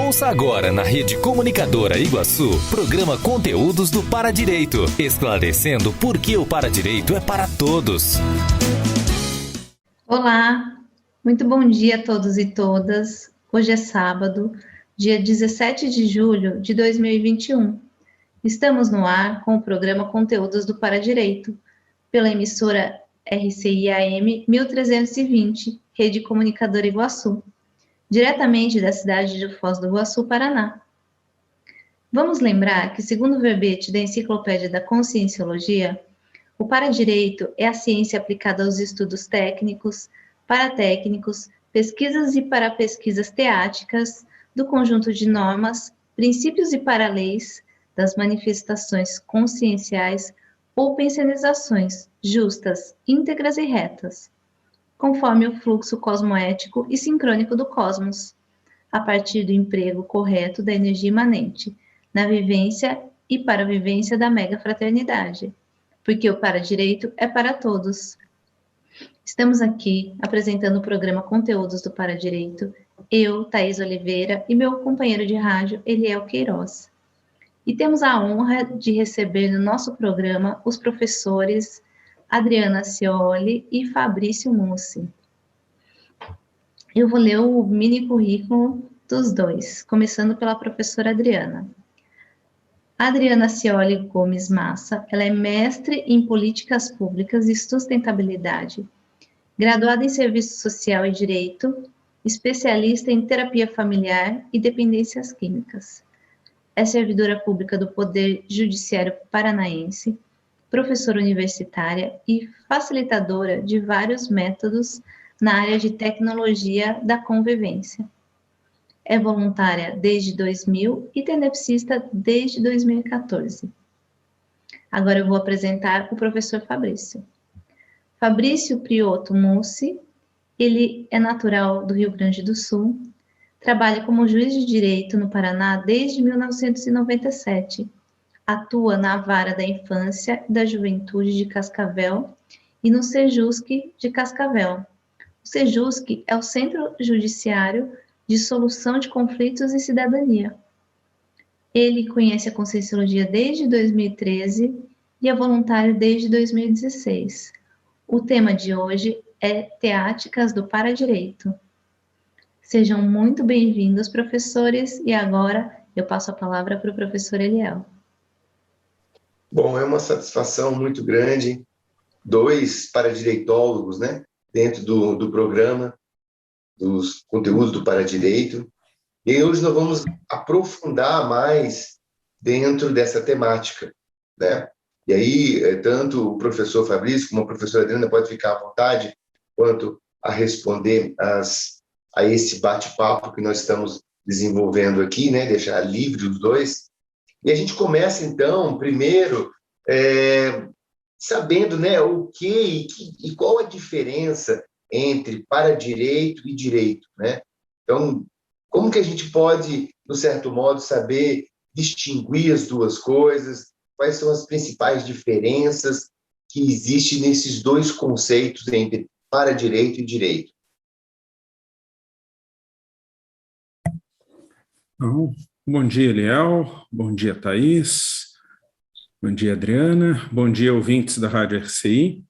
Ouça agora na Rede Comunicadora Iguaçu, programa Conteúdos do Paradireito, esclarecendo por que o Paradireito é para todos. Olá, muito bom dia a todos e todas. Hoje é sábado, dia 17 de julho de 2021. Estamos no ar com o programa Conteúdos do Paradireito, pela emissora RCI-AM 1320, Rede Comunicadora Iguaçu, diretamente da cidade de Foz do Iguaçu, Paraná. Vamos lembrar que, segundo o verbete da Enciclopédia da Conscienciologia, o paradireito é a ciência aplicada aos estudos técnicos, paratécnicos, pesquisas e parapesquisas teáticas do conjunto de normas, princípios e paraleis das manifestações conscienciais ou pensionizações justas, íntegras e retas, conforme o fluxo cosmoético e sincrônico do cosmos, a partir do emprego correto da energia imanente, na vivência e para a vivência da mega fraternidade, porque o paradireito é para todos. Estamos aqui apresentando o programa Conteúdos do Paradireito, eu, Thaís Oliveira, e meu companheiro de rádio, Eliel Queiroz. E temos a honra de receber no nosso programa os professores Adriana Cioli e Fabrício Mussi. Eu vou ler o mini currículo dos dois, começando pela professora Adriana. Adriana Cioli Gomes Massa, ela é mestre em Políticas Públicas e Sustentabilidade, graduada em Serviço Social e Direito, especialista em Terapia Familiar e Dependências Químicas. É servidora pública do Poder Judiciário Paranaense, professora universitária e facilitadora de vários métodos na área de tecnologia da convivência. É voluntária desde 2000 e tenepsista desde 2014. Agora eu vou apresentar o professor Fabrício. Fabrício Prioto Mussi, ele é natural do Rio Grande do Sul, trabalha como juiz de direito no Paraná desde 1997, atua na Vara da Infância e da Juventude de Cascavel e no Sejusc de Cascavel. O Sejusc é o Centro Judiciário de Solução de Conflitos e Cidadania. Ele conhece a Conscienciologia desde 2013 e é voluntário desde 2016. O tema de hoje é Teáticas do Paradireito. Sejam muito bem-vindos, professores, e agora eu passo a palavra para o professor Eliel. Bom, é uma satisfação muito grande, dois paradireitólogos, né, dentro do programa, dos conteúdos do Paradireito, e hoje nós vamos aprofundar mais dentro dessa temática, né? E aí, tanto o professor Fabrício como a professora Adriana pode ficar à vontade quanto a responder a esse bate-papo que nós estamos desenvolvendo aqui, né? Deixar livre os dois. E a gente começa, então, primeiro, sabendo, né, o que e qual a diferença entre paradireito e direito, né? Então, como que a gente pode, de certo modo, saber distinguir as duas coisas? Quais são as principais diferenças que existem nesses dois conceitos entre paradireito e direito? Bom dia, Eliel. Bom dia, Thaís. Bom dia, Adriana. Bom dia, ouvintes da Rádio RCI.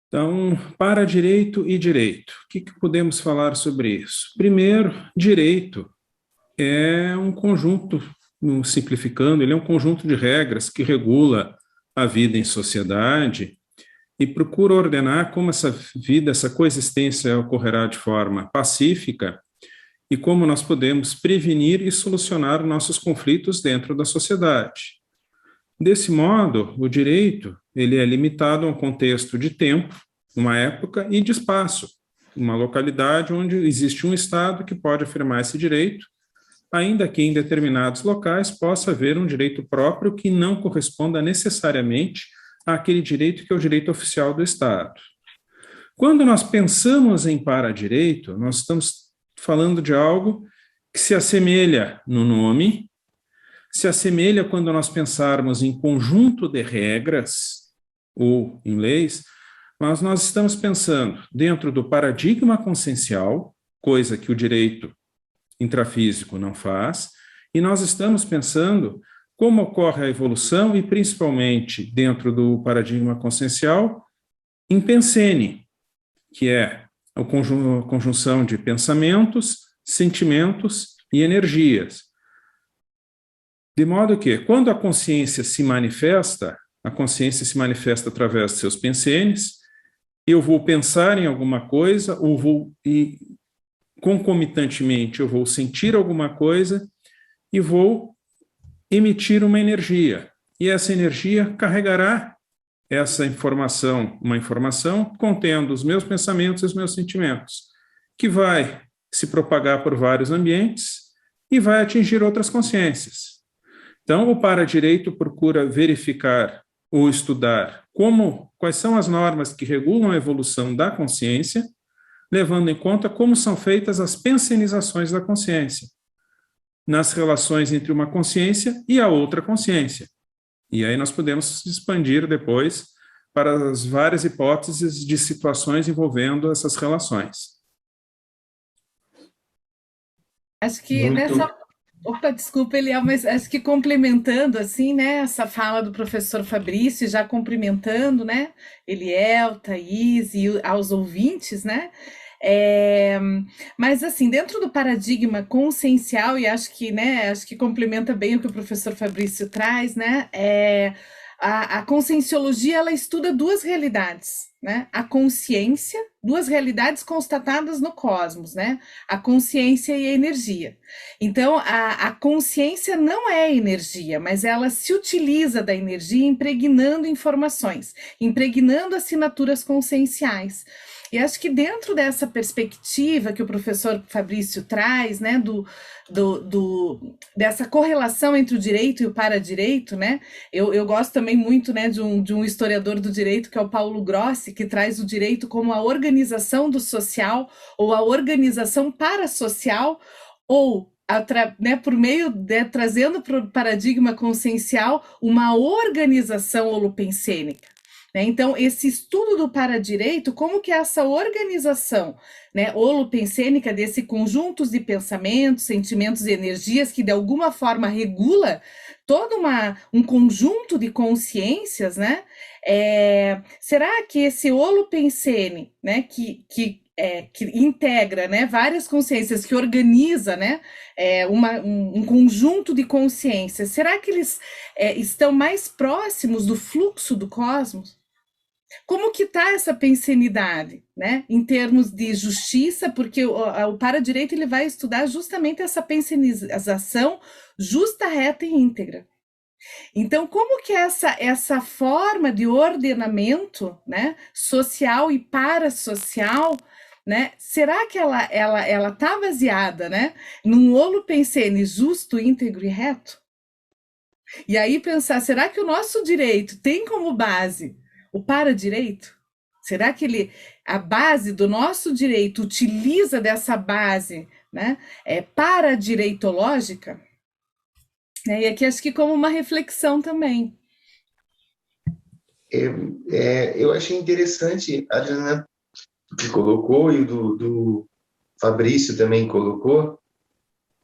Então, paradireito e direito. O que podemos falar sobre isso? Primeiro, direito é um conjunto, simplificando, ele é um conjunto de regras que regula a vida em sociedade e procura ordenar como essa vida, essa coexistência ocorrerá de forma pacífica e como nós podemos prevenir e solucionar nossos conflitos dentro da sociedade. Desse modo, o direito ele é limitado a um contexto de tempo, uma época e de espaço, uma localidade onde existe um Estado que pode afirmar esse direito, ainda que em determinados locais possa haver um direito próprio que não corresponda necessariamente àquele direito que é o direito oficial do Estado. Quando nós pensamos em paradireito, nós estamos falando de algo que se assemelha no nome, se assemelha quando nós pensarmos em conjunto de regras ou em leis, mas nós estamos pensando dentro do paradigma consciencial, coisa que o direito intrafísico não faz, e nós estamos pensando como ocorre a evolução e, principalmente, dentro do paradigma consciencial, em pensene, que é a conjunção de pensamentos, sentimentos e energias. De modo que, quando a consciência se manifesta através de seus pensenes, eu vou pensar em alguma coisa, e concomitantemente eu vou sentir alguma coisa e vou emitir uma energia. E essa energia carregará essa informação, uma informação contendo os meus pensamentos e os meus sentimentos, que vai se propagar por vários ambientes e vai atingir outras consciências. Então, o para-direito procura verificar ou estudar quais são as normas que regulam a evolução da consciência, levando em conta como são feitas as pensenizações da consciência, nas relações entre uma consciência e a outra consciência. E aí nós podemos expandir depois para as várias hipóteses de situações envolvendo essas relações. Acho que Opa, desculpa, Eliel, mas acho que complementando, assim, né, essa fala do professor Fabrício, já cumprimentando, né, Eliel, Thaís e aos ouvintes, né, mas, assim, dentro do paradigma consciencial, e acho que complementa bem o que o professor Fabrício traz, né, a conscienciologia, ela estuda duas realidades, né? A consciência, duas realidades constatadas no cosmos, né? A consciência e a energia. Então, a consciência não é energia, mas ela se utiliza da energia impregnando informações, impregnando assinaturas conscienciais. E acho que dentro dessa perspectiva que o professor Fabrício traz, né, dessa correlação entre o direito e o paradireito, né, eu gosto também muito, né, de um historiador do direito, que é o Paulo Grossi, que traz o direito como a organização do social, ou a organização parasocial, ou né, por meio trazendo para o paradigma consciencial uma organização holopensênica. Então, esse estudo do paradireito, como que essa organização, né, holopensênica desse conjunto de pensamentos, sentimentos e energias que de alguma forma regula todo um conjunto de consciências, né? Será que esse holopensene, né, que integra, né, várias consciências, que organiza, né, um conjunto de consciências, será que eles estão mais próximos do fluxo do cosmos? Como que está essa pensenidade, né, em termos de justiça, porque o paradireito ele vai estudar justamente essa pensenização justa, reta e íntegra. Então, como que essa forma de ordenamento, né, social e parasocial, né, será que ela está baseada, né, num holopensene justo, íntegro e reto? E aí pensar, será que o nosso direito tem como base o paradireito? Será que a base do nosso direito utiliza dessa base, né, paradireitológica? E aqui acho que como uma reflexão também. Eu achei interessante, a Adriana que colocou, e o do Fabrício também colocou,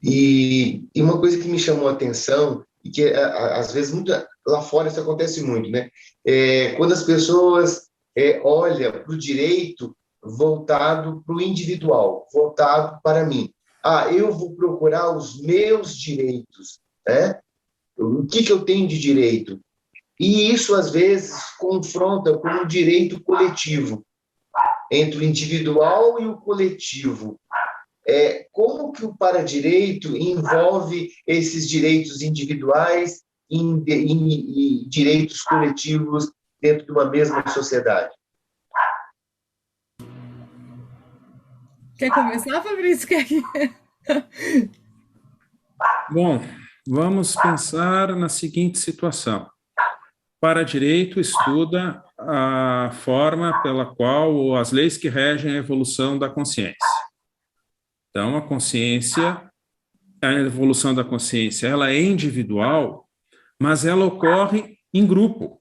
e uma coisa que me chamou a atenção, e que às vezes lá fora isso acontece muito, né? Quando as pessoas olham para o direito voltado para o individual, voltado para mim. Eu vou procurar os meus direitos, né? O que eu tenho de direito? E isso, às vezes, confronta com o direito coletivo, entre o individual e o coletivo. Como que o paradireito envolve esses direitos individuais e direitos coletivos dentro de uma mesma sociedade? Quer começar, Fabrício? Bom, vamos pensar na seguinte situação. Paradireito estuda a forma pela qual, ou as leis que regem a evolução da consciência. Então, a evolução da consciência, ela é individual, mas ela ocorre em grupo.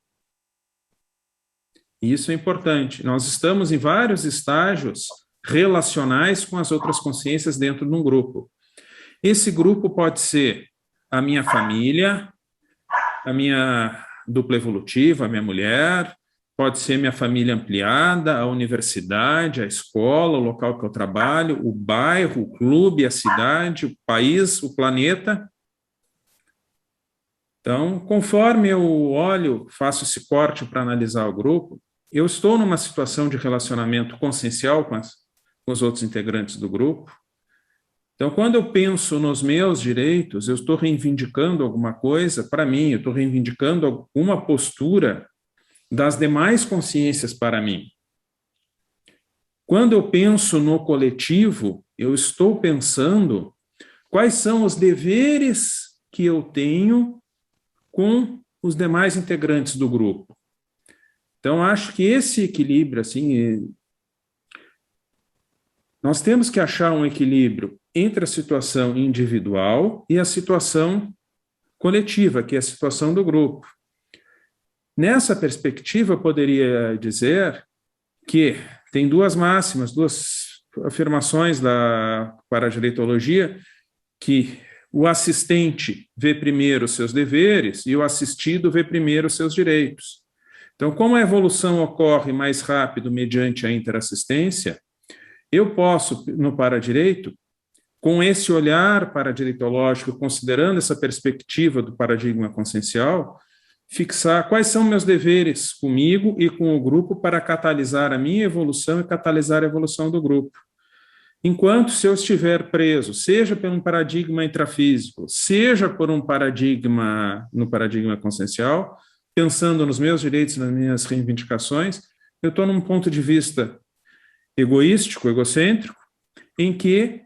Isso é importante. Nós estamos em vários estágios relacionais com as outras consciências dentro de um grupo. Esse grupo pode ser a minha família, a minha dupla evolutiva, a minha mulher, pode ser minha família ampliada, a universidade, a escola, o local que eu trabalho, o bairro, o clube, a cidade, o país, o planeta. Então, conforme eu olho, faço esse corte para analisar o grupo, eu estou numa situação de relacionamento consciencial com os outros integrantes do grupo. Então, quando eu penso nos meus direitos, eu estou reivindicando alguma coisa para mim, eu estou reivindicando alguma postura das demais consciências para mim. Quando eu penso no coletivo, eu estou pensando quais são os deveres que eu tenho com os demais integrantes do grupo. Então, acho que esse equilíbrio, assim, nós temos que achar um equilíbrio entre a situação individual e a situação coletiva, que é a situação do grupo. Nessa perspectiva, eu poderia dizer que tem duas máximas, duas afirmações da paradireitologia, que o assistente vê primeiro os seus deveres e o assistido vê primeiro os seus direitos. Então, como a evolução ocorre mais rápido mediante a interassistência, eu posso, no paradireito, com esse olhar paradireitológico, considerando essa perspectiva do paradigma consciencial, fixar quais são meus deveres comigo e com o grupo para catalisar a minha evolução e catalisar a evolução do grupo. Enquanto se eu estiver preso, seja por um paradigma intrafísico, seja por um paradigma no paradigma consciencial, pensando nos meus direitos e nas minhas reivindicações, eu estou num ponto de vista egoístico, egocêntrico, em que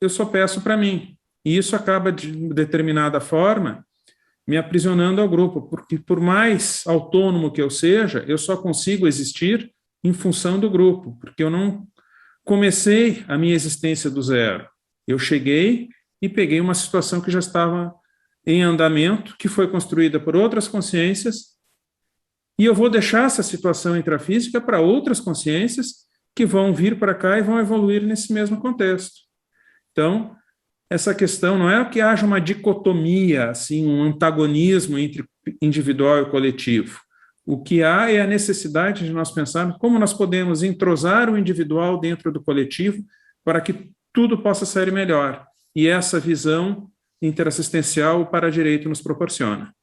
eu só peço para mim. E isso acaba, de determinada forma, me aprisionando ao grupo, porque por mais autônomo que eu seja, eu só consigo existir em função do grupo, porque eu não comecei a minha existência do zero. Eu cheguei e peguei uma situação que já estava em andamento, que foi construída por outras consciências, e eu vou deixar essa situação intrafísica para outras consciências que vão vir para cá e vão evoluir nesse mesmo contexto. Então, essa questão não é que haja uma dicotomia, assim, um antagonismo entre individual e coletivo. O que há é a necessidade de nós pensarmos como nós podemos entrosar o individual dentro do coletivo para que tudo possa sair melhor. E essa visão interassistencial o paradireito nos proporciona.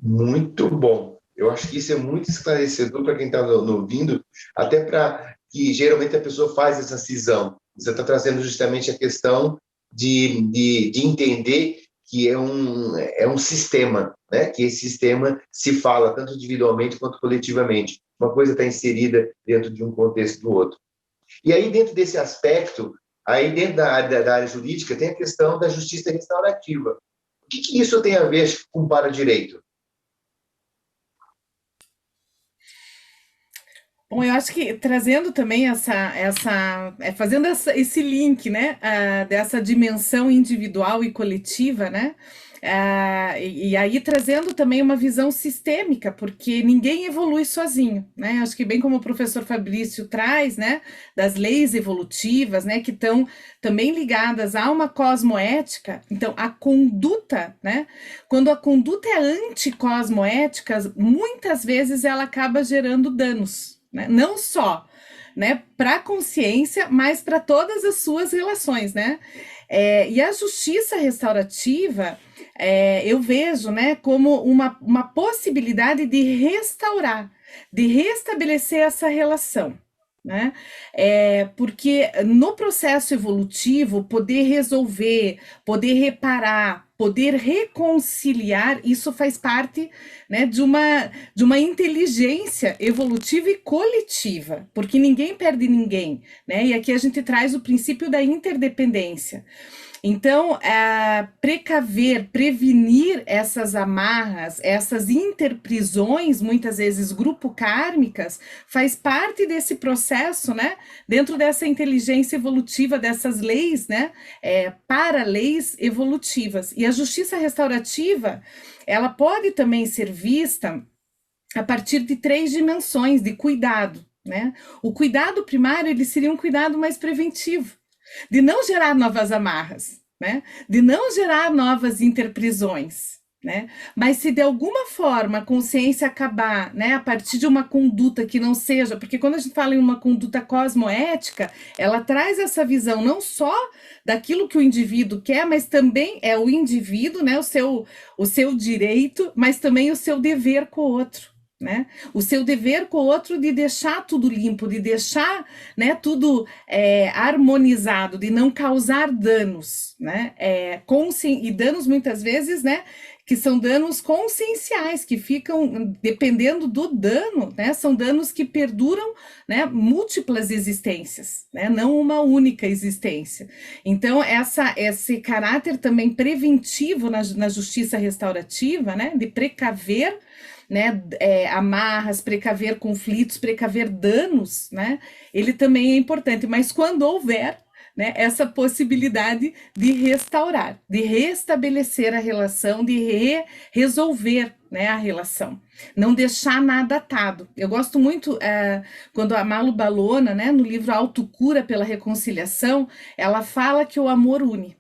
Muito bom. Eu acho que isso é muito esclarecedor para quem está ouvindo, até para que geralmente a pessoa faz essa cisão. Você está trazendo justamente a questão de entender que é um sistema, né? Que esse sistema se fala tanto individualmente quanto coletivamente. Uma coisa está inserida dentro de um contexto do outro. E aí, dentro desse aspecto, aí dentro da área jurídica, tem a questão da justiça restaurativa. O que isso tem a ver com o paradireito? Bom, eu acho que trazendo também fazendo esse link, né, dessa dimensão individual e coletiva, né, e aí trazendo também uma visão sistêmica, porque ninguém evolui sozinho, né, acho que bem como o professor Fabrício traz, né, das leis evolutivas, né, que estão também ligadas a uma cosmoética. Então, a conduta, né, quando a conduta é anticosmoética, muitas vezes ela acaba gerando danos, né? Não só, né, para a consciência, mas para todas as suas relações, né? E a justiça restaurativa, eu vejo, né, como uma possibilidade de restaurar, de restabelecer essa relação, né? Porque no processo evolutivo, poder resolver, poder reparar, poder reconciliar, isso faz parte, né, de uma inteligência evolutiva e coletiva, porque ninguém perde ninguém, né? E aqui a gente traz o princípio da interdependência. Então, precaver, prevenir essas amarras, essas interprisões, muitas vezes grupo-kármicas, faz parte desse processo, né? Dentro dessa inteligência evolutiva, dessas leis, né? Para leis evolutivas. E a justiça restaurativa, ela pode também ser vista a partir de 3 dimensões de cuidado, né? O cuidado primário, ele seria um cuidado mais preventivo, de não gerar novas amarras, né? De não gerar novas interprisões, né? Mas se de alguma forma a consciência acabar, né, a partir de uma conduta que não seja, porque quando a gente fala em uma conduta cosmoética, ela traz essa visão não só daquilo que o indivíduo quer, mas também é o indivíduo, né, o seu direito, mas também o seu dever com o outro. Né? O seu dever com o outro de deixar tudo limpo, de deixar, né, tudo harmonizado, de não causar danos, né? E danos muitas vezes, né, que são danos conscienciais, que ficam, dependendo do dano, né, são danos que perduram, né, múltiplas existências, né, não uma única existência. Então, esse caráter também preventivo na justiça restaurativa, né, de precaver, né, amarras, precaver conflitos, precaver danos, né, ele também é importante, mas quando houver, né, essa possibilidade de restaurar, de restabelecer a relação, de resolver, né, a relação, não deixar nada atado. Eu gosto muito quando a Malu Balona, né, no livro Autocura pela Reconciliação, ela fala que o amor une.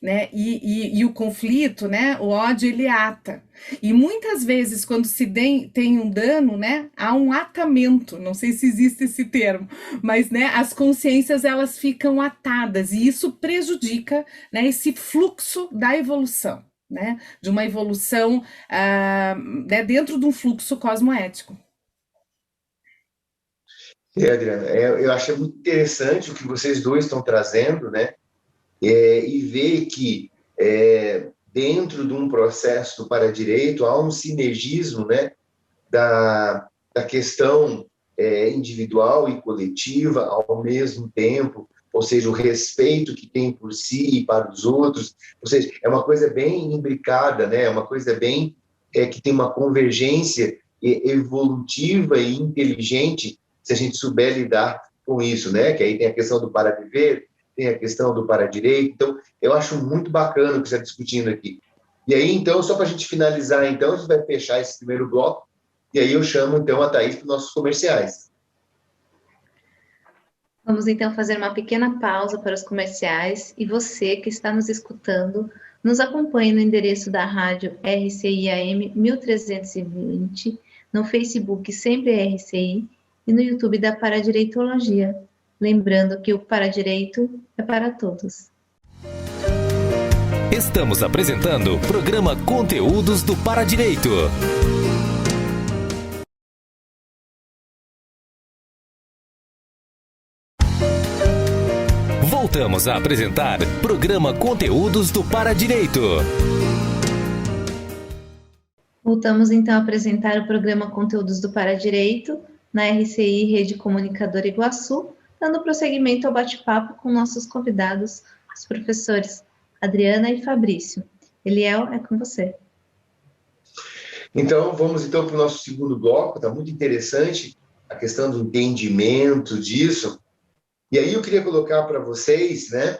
Né? E o conflito, né? O ódio, ele ata. E muitas vezes, quando se tem um dano, né? Há um atamento, não sei se existe esse termo, mas, né, as consciências, elas ficam atadas, e isso prejudica, né, esse fluxo da evolução, né? De uma evolução né, dentro de um fluxo cosmoético. Adriana, eu achei muito interessante o que vocês dois estão trazendo, né? E ver que dentro de um processo do para-direito há um sinergismo, né, da questão individual e coletiva ao mesmo tempo, ou seja, o respeito que tem por si e para os outros, ou seja, é uma coisa bem imbricada, né, é uma coisa bem que tem uma convergência evolutiva e inteligente, se a gente souber lidar com isso, né, que aí tem a questão do para-viver, tem a questão do para-direito. Então, eu acho muito bacana o que você está discutindo aqui. E aí, então, só para a gente finalizar, então, a gente vai fechar esse primeiro bloco, e aí eu chamo, então, a Thaís para os nossos comerciais. Vamos, então, fazer uma pequena pausa para os comerciais, e você que está nos escutando, nos acompanhe no endereço da rádio RCI-AM 1320, no Facebook Sempre RCI, e no YouTube da Paradireitologia. Lembrando que o para-direito é para todos. Estamos apresentando o programa Conteúdos do Para-Direito. Voltamos a apresentar o programa Conteúdos do Para-Direito. Voltamos então a apresentar o programa Conteúdos do Para-Direito na RCI Rede Comunicadora Iguaçu, dando prosseguimento ao bate-papo com nossos convidados, os professores Adriana e Fabrício. Eliel, é com você. Então, vamos então para o nosso segundo bloco, está muito interessante a questão do entendimento disso. E aí eu queria colocar para vocês, né,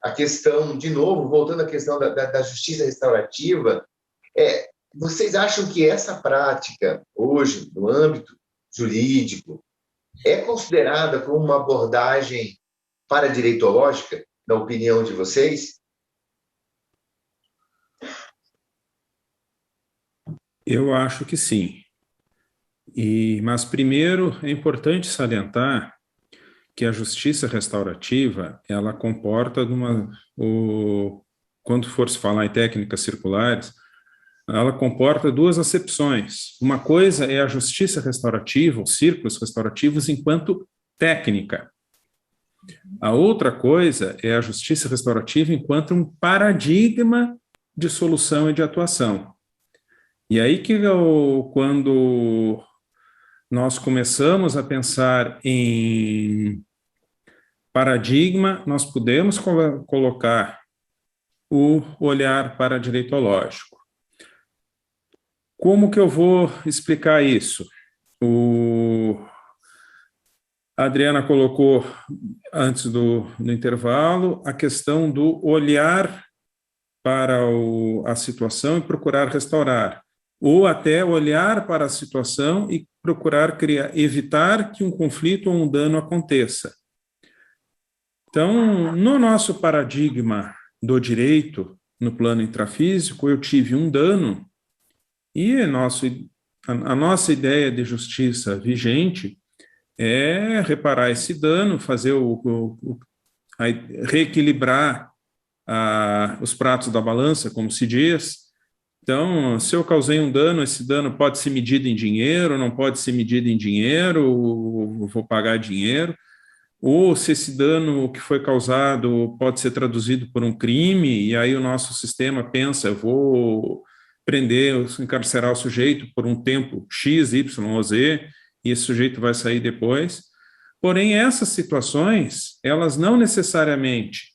a questão, de novo, voltando à questão da justiça restaurativa, vocês acham que essa prática, hoje, no âmbito jurídico, é considerada como uma abordagem paradireitológica, na opinião de vocês? Eu acho que sim. Mas primeiro é importante salientar que a justiça restaurativa, ela comporta quando for se falar em técnicas circulares, ela comporta duas acepções. Uma coisa é a justiça restaurativa, os círculos restaurativos enquanto técnica. A outra coisa é a justiça restaurativa enquanto um paradigma de solução e de atuação. E aí que quando nós começamos a pensar em paradigma, nós podemos colocar o olhar paradireitológico. Como que eu vou explicar isso? A Adriana colocou, antes do intervalo, a questão do olhar para a situação e procurar restaurar, ou até olhar para a situação e procurar evitar que um conflito ou um dano aconteça. Então, no nosso paradigma do direito, no plano intrafísico, eu tive um dano e a nossa ideia de justiça vigente é reparar esse dano, fazer reequilibrar os pratos da balança, como se diz. Então, se eu causei um dano, esse dano pode ser medido em dinheiro, não pode ser medido em dinheiro, ou vou pagar dinheiro, ou se esse dano que foi causado pode ser traduzido por um crime, e aí o nosso sistema pensa, eu vou prender, encarcerar o sujeito por um tempo X, Y ou Z, e esse sujeito vai sair depois. Porém, essas situações, elas não necessariamente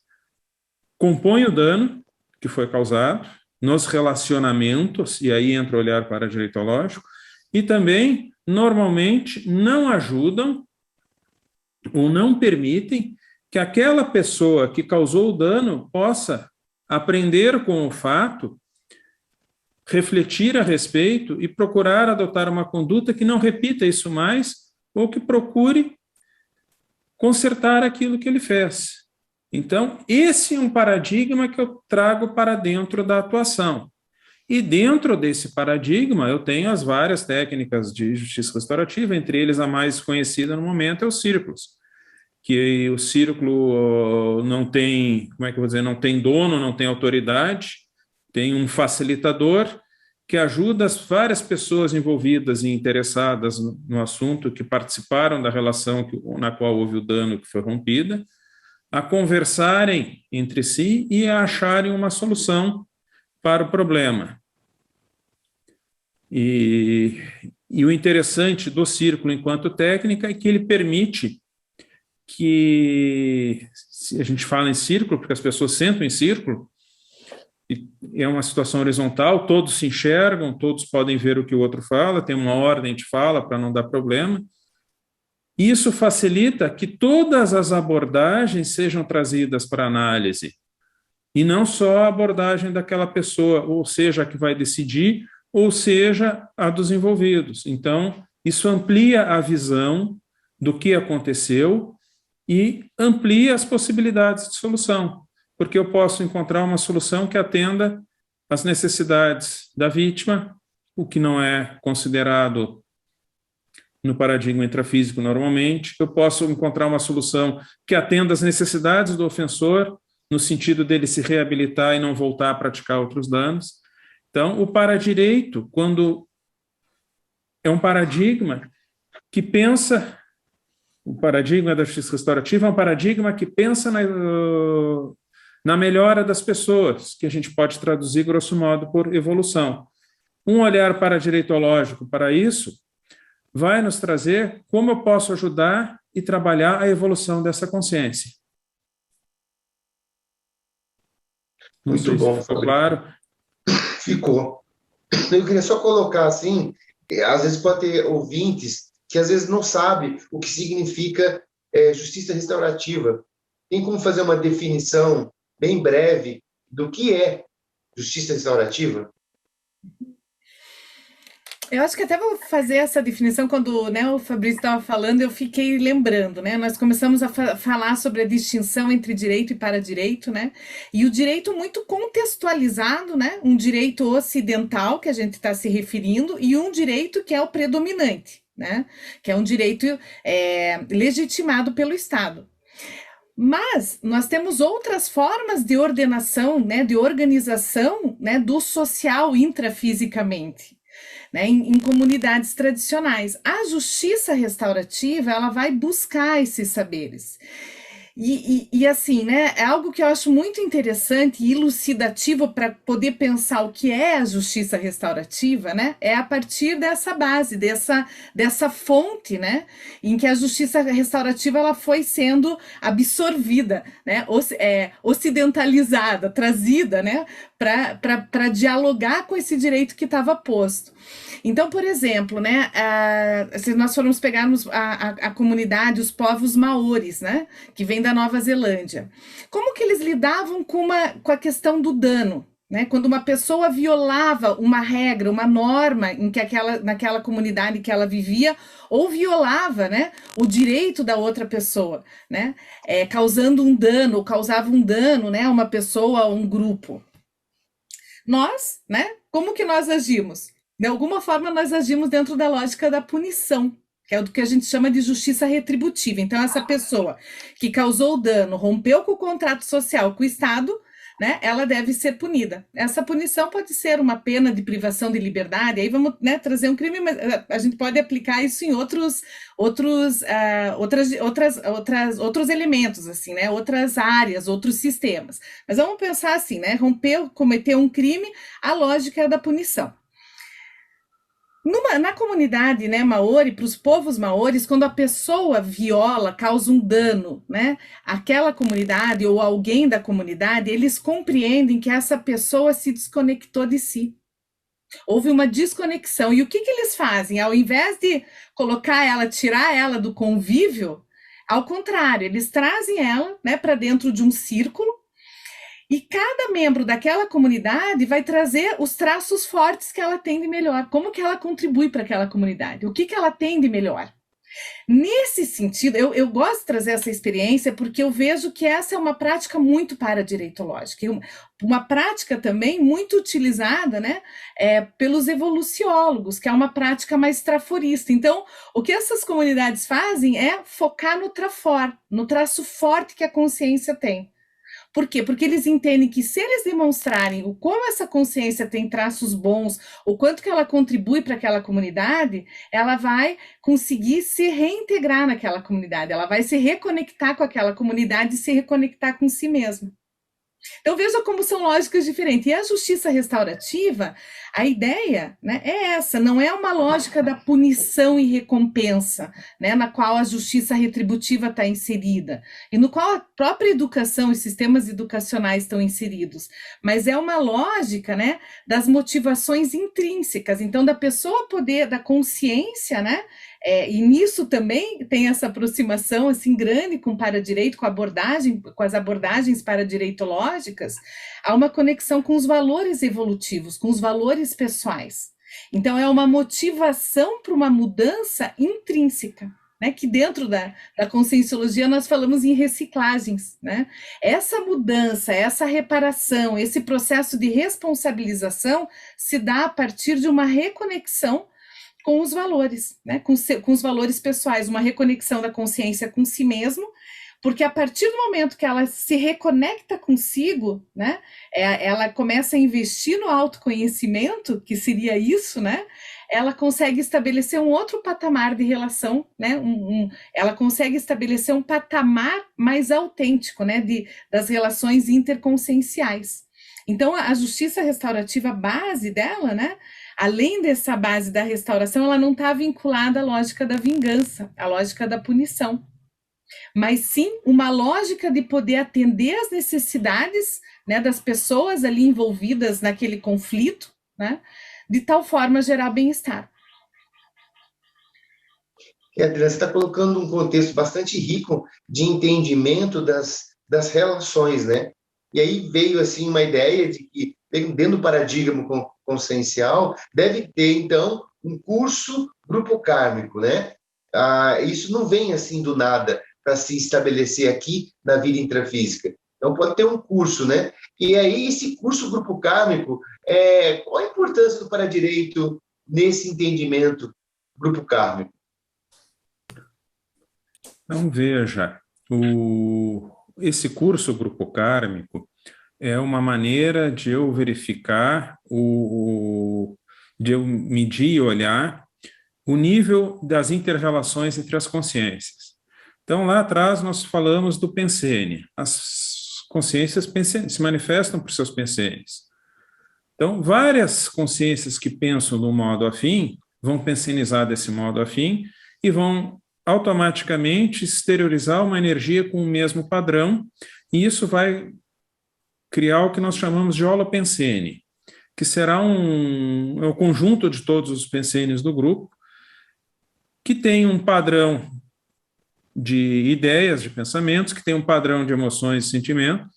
compõem o dano que foi causado nos relacionamentos, e aí entra o olhar paradireitológico, e também, normalmente, não ajudam ou não permitem que aquela pessoa que causou o dano possa aprender com o fato, refletir a respeito e procurar adotar uma conduta que não repita isso mais ou que procure consertar aquilo que ele fez. Então, esse é um paradigma que eu trago para dentro da atuação. E dentro desse paradigma, eu tenho as várias técnicas de justiça restaurativa, entre eles a mais conhecida no momento é os círculos, que o círculo não tem, como é que eu vou dizer, não tem dono, não tem autoridade, tem um facilitador que ajuda as várias pessoas envolvidas e interessadas no assunto, que participaram da relação na qual houve o dano que foi rompida, a conversarem entre si e a acharem uma solução para o problema. E o interessante do círculo enquanto técnica é que ele permite que, se a gente fala em círculo, porque as pessoas sentam em círculo, e é uma situação horizontal, todos se enxergam, todos podem ver o que o outro fala, tem uma ordem de fala para não dar problema. Isso facilita que todas as abordagens sejam trazidas para análise, e não só a abordagem daquela pessoa, ou seja, a que vai decidir, ou seja, a dos envolvidos. Então, isso amplia a visão do que aconteceu e amplia as possibilidades de solução, porque eu posso encontrar uma solução que atenda às necessidades da vítima, o que não é considerado no paradigma intrafísico normalmente. Eu posso encontrar uma solução que atenda às necessidades do ofensor, no sentido dele se reabilitar e não voltar a praticar outros danos. Então, o paradireito, quando é um paradigma que pensa, o paradigma da justiça restaurativa é um paradigma que pensa na melhora das pessoas, que a gente pode traduzir, grosso modo, por evolução. Um olhar paradireitológico para isso vai nos trazer como eu posso ajudar e trabalhar a evolução dessa consciência. Muito bom. Ficou claro? Ficou. Eu queria só colocar assim, às vezes pode ter ouvintes que às vezes não sabem o que significa justiça restaurativa. Tem como fazer uma definição bem breve do que é justiça restaurativa? Eu acho que até vou fazer essa definição quando, né, o Fabrício estava falando, eu fiquei lembrando, né? Nós começamos a falar sobre a distinção entre direito e paradireito, né? E o direito muito contextualizado, né? Um direito ocidental, que a gente está se referindo, e um direito que é o predominante, né? Que é um direito legitimado pelo Estado. Mas nós temos outras formas de ordenação, né? De organização, né? Do social intrafisicamente. Né, em comunidades tradicionais. A justiça restaurativa, ela vai buscar esses saberes. E assim, né, é algo que eu acho muito interessante e elucidativo para poder pensar o que é a justiça restaurativa, né, é a partir dessa base, dessa fonte, né, em que a justiça restaurativa ela foi sendo absorvida, né, ocidentalizada, trazida, né, para dialogar com esse direito que estava posto. Então, por exemplo, né, se nós formos pegarmos a comunidade, os povos maoris, né, que vem da Nova Zelândia, como que eles lidavam com a questão do dano? né? Quando uma pessoa violava uma regra, uma norma naquela comunidade que ela vivia, ou violava, né, o direito da outra pessoa, né, causando um dano, ou causava um dano, né, a uma pessoa ou um grupo. Nós, né, como que nós agimos? De alguma forma, nós agimos dentro da lógica da punição, que é o que a gente chama de justiça retributiva. Então, essa pessoa que causou o dano, rompeu com o contrato social com o Estado, né, ela deve ser punida. Essa punição pode ser uma pena de privação de liberdade, aí vamos, né, trazer um crime, mas a gente pode aplicar isso em outros elementos, assim, né, outras áreas, outros sistemas. Mas vamos pensar assim, né, rompeu, cometeu um crime, a lógica é da punição. Na comunidade, né, maori, para os povos maoris, quando a pessoa viola, causa um dano, né, àquela comunidade ou alguém da comunidade, eles compreendem que essa pessoa se desconectou de si. Houve uma desconexão. E o que eles fazem? Ao invés de colocar ela, tirar ela do convívio, ao contrário, eles trazem ela, né, para dentro de um círculo, e cada membro daquela comunidade vai trazer os traços fortes que ela tem de melhor. Como que ela contribui para aquela comunidade? O que ela tem de melhor? Nesse sentido, eu gosto de trazer essa experiência porque eu vejo que essa é uma prática muito paradireitológica. Uma prática também muito utilizada, né, pelos evoluciólogos, que é uma prática mais traforista. Então, o que essas comunidades fazem é focar no trafor, no traço forte que a consciência tem. Por quê? Porque eles entendem que se eles demonstrarem o como essa consciência tem traços bons, o quanto que ela contribui para aquela comunidade, ela vai conseguir se reintegrar naquela comunidade, ela vai se reconectar com aquela comunidade e se reconectar com si mesma. Então veja como são lógicas diferentes. E a justiça restaurativa, a ideia, né, é essa, não é uma lógica da punição e recompensa, né, na qual a justiça retributiva está inserida, e no qual a própria educação e sistemas educacionais estão inseridos, mas é uma lógica, né, das motivações intrínsecas, então da pessoa poder, da consciência, né, e nisso também tem essa aproximação assim grande com o paradireito, com as abordagens paradireitológicas, há uma conexão com os valores evolutivos, com os valores pessoais. Então é uma motivação para uma mudança intrínseca, né, que dentro da conscienciologia nós falamos em reciclagens, né? Essa mudança, essa reparação, esse processo de responsabilização se dá a partir de uma reconexão com os valores, né? Com os valores pessoais, uma reconexão da consciência com si mesmo, porque a partir do momento que ela se reconecta consigo, né, ela começa a investir no autoconhecimento, que seria isso, né, ela consegue estabelecer um outro patamar de relação, né, ela consegue estabelecer um patamar mais autêntico, né, das relações interconscienciais. Então, a justiça restaurativa, a base dela, né, além dessa base da restauração, ela não está vinculada à lógica da vingança, à lógica da punição, mas sim uma lógica de poder atender às necessidades, né, das pessoas ali envolvidas naquele conflito, né, de tal forma gerar bem-estar. Adriana, você está colocando um contexto bastante rico de entendimento das relações, né? E aí veio assim uma ideia de que, dentro do paradigma consciencial, deve ter, então, um curso grupo kármico, né? Isso não vem assim do nada para se estabelecer aqui na vida intrafísica. Então, pode ter um curso, né? E aí, esse curso grupo kármico, qual a importância do paradireito nesse entendimento grupo kármico? Então, veja, esse curso grupo kármico é uma maneira de eu verificar, de eu medir e olhar o nível das inter-relações entre as consciências. Então, lá atrás, nós falamos do pensene. As consciências se manifestam por seus pensenes. Então, várias consciências que pensam do modo afim vão pensenizar desse modo afim e vão automaticamente exteriorizar uma energia com o mesmo padrão, e isso vai criar o que nós chamamos de holopensene, que será o conjunto de todos os pensenes do grupo, que tem um padrão de ideias, de pensamentos, que tem um padrão de emoções e sentimentos,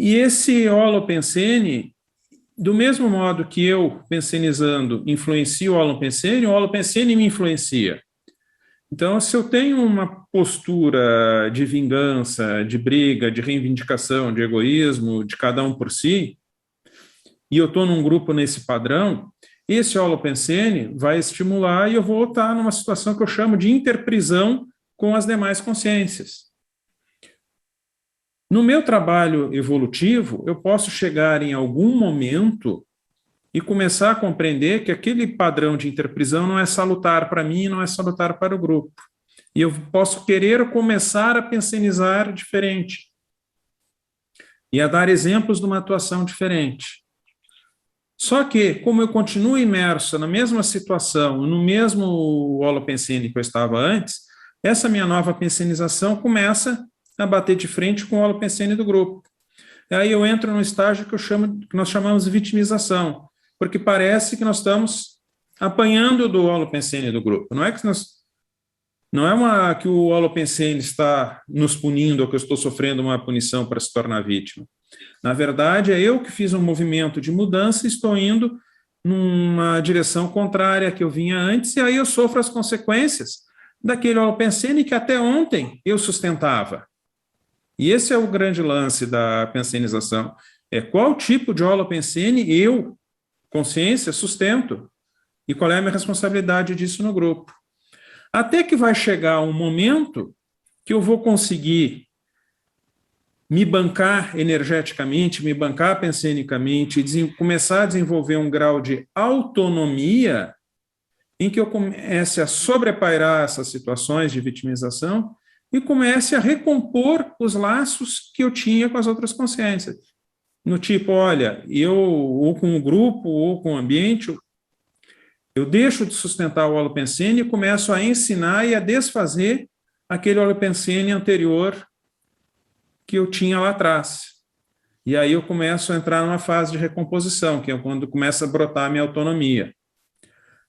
E esse holopensene, do mesmo modo que eu, pensenizando, influencio o holopensene me influencia. Então, se eu tenho uma postura de vingança, de briga, de reivindicação, de egoísmo, de cada um por si, e eu estou num grupo nesse padrão, esse holopensene vai estimular e eu vou estar numa situação que eu chamo de interprisão com as demais consciências. No meu trabalho evolutivo, eu posso chegar em algum momento e começar a compreender que aquele padrão de interprisão não é salutar para mim, não é salutar para o grupo. E eu posso querer começar a pensenizar diferente e a dar exemplos de uma atuação diferente. Só que, como eu continuo imerso na mesma situação, no mesmo holopensene que eu estava antes, essa minha nova pensenização começa a bater de frente com o holopensene do grupo. Aí eu entro num estágio que nós chamamos de vitimização, porque parece que nós estamos apanhando do holopensene do grupo. Não é que o holopensene está nos punindo ou que eu estou sofrendo uma punição para se tornar vítima. Na verdade, é eu que fiz um movimento de mudança e estou indo numa direção contrária à que eu vinha antes, e aí eu sofro as consequências daquele holopensene que até ontem eu sustentava. E esse é o grande lance da pensenização. É qual tipo de holopensene eu, consciência, sustento? E qual é a minha responsabilidade disso no grupo? Até que vai chegar um momento que eu vou conseguir me bancar energeticamente, me bancar pensenicamente, começar a desenvolver um grau de autonomia em que eu comece a sobrepairar essas situações de vitimização e comece a recompor os laços que eu tinha com as outras consciências. No tipo, olha, eu, ou com o grupo, ou com o ambiente, eu deixo de sustentar o holopensene e começo a ensinar e a desfazer aquele holopensene anterior que eu tinha lá atrás. E aí eu começo a entrar numa fase de recomposição, que é quando começa a brotar a minha autonomia.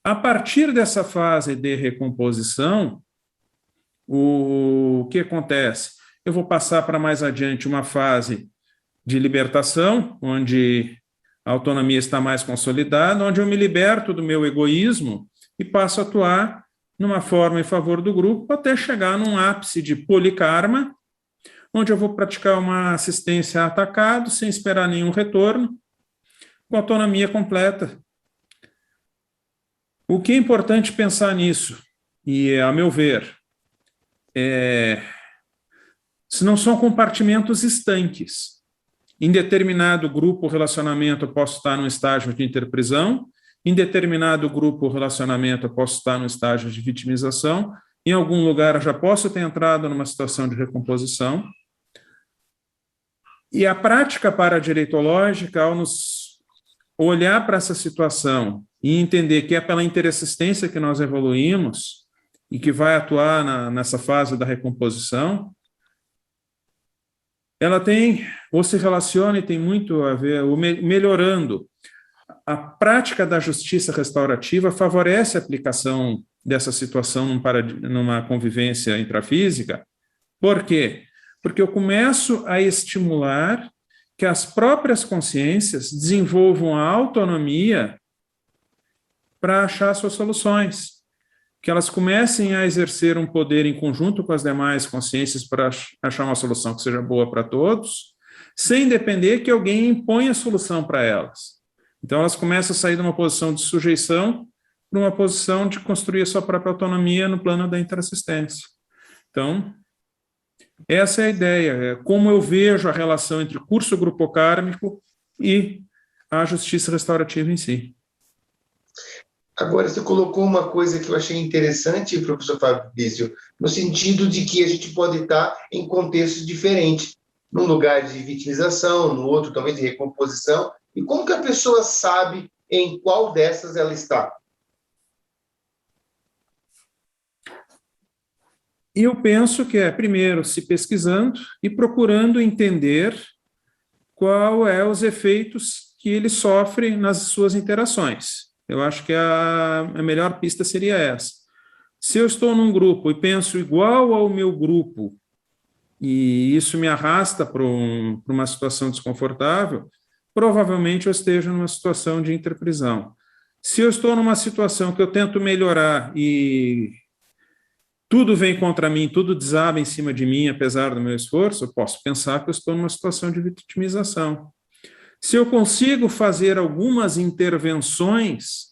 A partir dessa fase de recomposição, o que acontece? Eu vou passar para mais adiante uma fase de libertação, onde a autonomia está mais consolidada, onde eu me liberto do meu egoísmo e passo a atuar numa forma em favor do grupo, até chegar num ápice de polikarma, onde eu vou praticar uma assistência a atacado, sem esperar nenhum retorno, com autonomia completa. O que é importante pensar nisso, e a meu ver, se não são compartimentos estanques. Em determinado grupo ou relacionamento eu posso estar num estágio de interprisão, em determinado grupo ou relacionamento eu posso estar num estágio de vitimização, em algum lugar eu já posso ter entrado numa situação de recomposição. E a prática paradireitológica, ao nos olhar para essa situação e entender que é pela interassistência que nós evoluímos e que vai atuar nessa fase da recomposição, ela tem, ou se relaciona e tem muito a ver, melhorando. A prática da justiça restaurativa favorece a aplicação dessa situação numa convivência intrafísica. Por quê? Porque eu começo a estimular que as próprias consciências desenvolvam a autonomia para achar suas soluções, que elas comecem a exercer um poder em conjunto com as demais consciências para achar uma solução que seja boa para todos, sem depender que alguém imponha a solução para elas. Então, elas começam a sair de uma posição de sujeição para uma posição de construir a sua própria autonomia no plano da interassistência. Então, essa é a ideia, é como eu vejo a relação entre o curso grupocármico e a justiça restaurativa em si. Agora, você colocou uma coisa que eu achei interessante, professor Fabrício, no sentido de que a gente pode estar em contextos diferentes, num lugar de vitimização, no outro talvez de recomposição, e como que a pessoa sabe em qual dessas ela está? Eu penso que é, primeiro, se pesquisando e procurando entender qual é os efeitos que ele sofre nas suas interações. Eu acho que a melhor pista seria essa. Se eu estou num grupo e penso igual ao meu grupo e isso me arrasta para uma situação desconfortável, provavelmente eu esteja numa situação de interprisão. Se eu estou numa situação que eu tento melhorar e tudo vem contra mim, tudo desaba em cima de mim, apesar do meu esforço, eu posso pensar que eu estou numa situação de vitimização. Se eu consigo fazer algumas intervenções